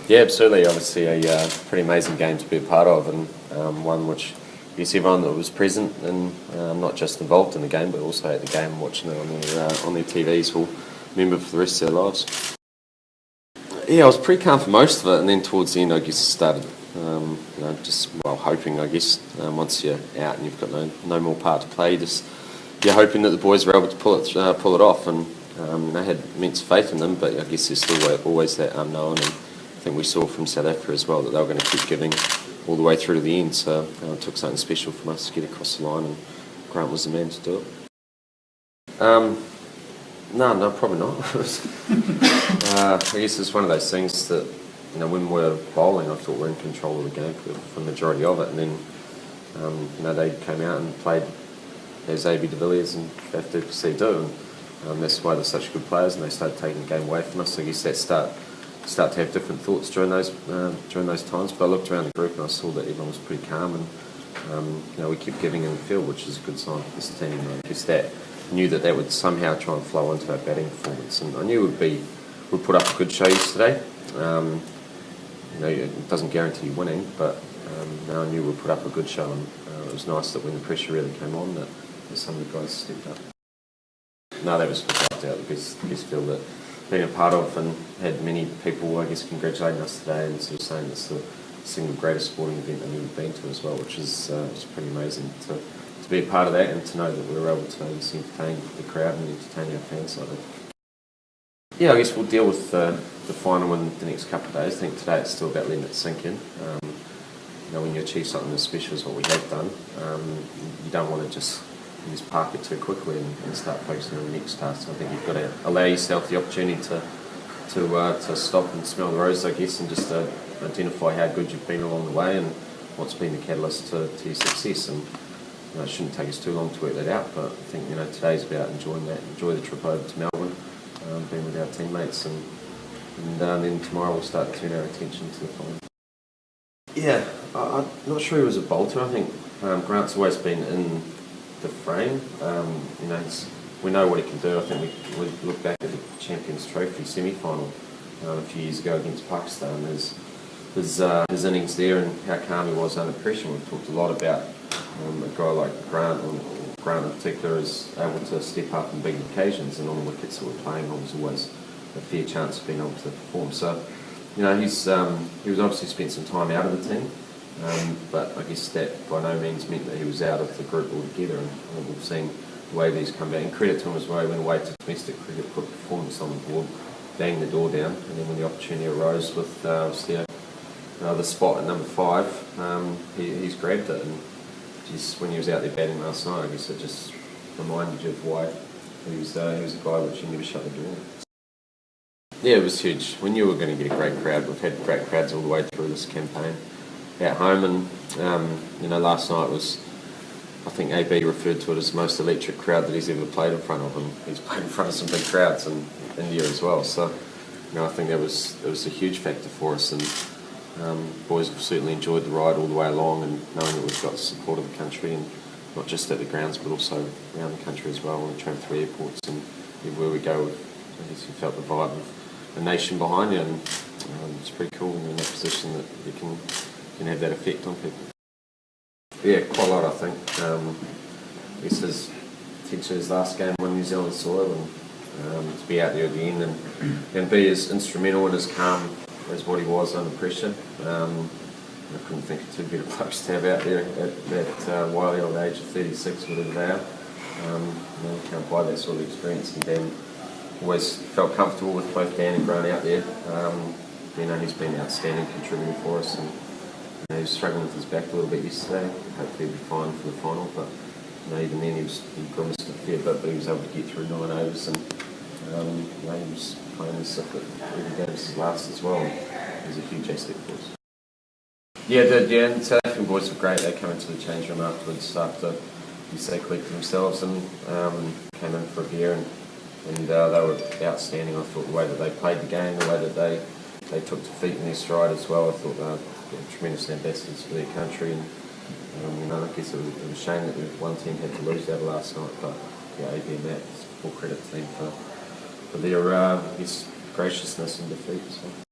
Yeah, absolutely. Obviously, a pretty amazing game to be a part of, and one which I guess everyone that was present and not just involved in the game, but also at the game, watching it on their TVs, will remember for the rest of their lives. Yeah, I was pretty calm for most of it, and then towards the end, I guess, it started. Just hoping, I guess, once you're out and you've got no more part to play, just you're hoping that the boys were able to pull it off, and they had immense faith in them. But I guess there's still always that unknown, and I think we saw from South Africa as well that they were going to keep giving all the way through to the end. So it took something special from us to get across the line, and Grant was the man to do it. No, probably not. I guess it's one of those things that, when we're bowling, I thought we were in control of the game for the majority of it, and then they came out and played as AB de Villiers and FDC do, and that's why they're such good players, and they started taking the game away from us. So I guess that start to have different thoughts during those times. But I looked around the group and I saw that everyone was pretty calm, and we kept giving in the field, which is a good sign for this team. I guess that knew that would somehow try and flow into our batting performance, and I knew we'd put up a good show yesterday. It doesn't guarantee winning, but I knew we'd put up a good show, and it was nice that when the pressure really came on, that some of the guys stepped up. No, that was without doubt the best field that been a part of, and had many people, I guess, congratulating us today and sort of saying it's the single greatest sporting event that we've been to as well, which is pretty amazing to be a part of that, and to know that we were able to entertain the crowd and entertain our fans like that. Yeah, I guess we'll deal with the final in the next couple of days. I think today it's still about letting it sink in. When you achieve something as special as what we have done, you don't want to just park it too quickly and start focusing on the next task. I think you've got to allow yourself the opportunity to stop and smell the roses, I guess, and just identify how good you've been along the way and what's been the catalyst to your success. And it shouldn't take us too long to work that out, but I think today's about enjoying that, enjoy the trip over to Melbourne, being with our teammates, and then tomorrow we'll start to turn our attention to the final. Yeah, I'm not sure he was a bolter. I think Grant's always been in the frame. We know what he can do. I think we look back at the Champions Trophy semi-final a few years ago against Pakistan. There's his innings there and how calm he was under pressure. We've talked a lot about a guy like Grant, and Grant in particular is able to step up in big occasions, and on the wickets that we're playing on was always a fair chance of being able to perform. So, he was obviously spent some time out of the team, but I guess that by no means meant that he was out of the group altogether. And we've seen the way that he's come back, and credit to him as well. He went away to domestic cricket, put performance on the board, banged the door down, and then when the opportunity arose with the spot at number 5, he's grabbed it. And just when he was out there batting last night, I guess it just reminded you of why he was a guy which he never shut the door. Yeah, it was huge. We knew we were going to get a great crowd. We've had great crowds all the way through this campaign at home, and last night was, I think AB referred to it as the most electric crowd that he's ever played in front of, and he's played in front of some big crowds in India as well. So, I think it was a huge factor for us, and boys have certainly enjoyed the ride all the way along, and knowing that we've got the support of the country, and not just at the grounds but also around the country as well, when we travel through airports and everywhere we go. I guess you felt the vibe of a nation behind you, and it's pretty cool when you're in that position that you can have that effect on people. Yeah, quite a lot, I think. I guess his potentially his last game on New Zealand soil, and to be out there at the end and be as instrumental and as calm as what he was under pressure. I couldn't think of two better blokes to have out there at that wily old age of 36, whatever they are. You can't buy that sort of experience, and Dan always felt comfortable with both Dan and Grant out there. He's been outstanding contributing for us, and he was struggling with his back a little bit yesterday. Hopefully he'll be fine for the final, but even then he grimaced a fair bit, but he was able to get through 9 overs, and he was playing as if every game was his last as well. It was a huge asset for us. Yeah, and the South African boys were great. They came into the change room afterwards after they collected themselves and came in for a beer, and they were outstanding. I thought the way that they played the game, the way that they took defeat in their stride as well. I thought they were tremendous ambassadors for their country, and I guess it was a shame that one team had to lose out last night, but AB and Matt, full credit to them for their graciousness in defeat. So.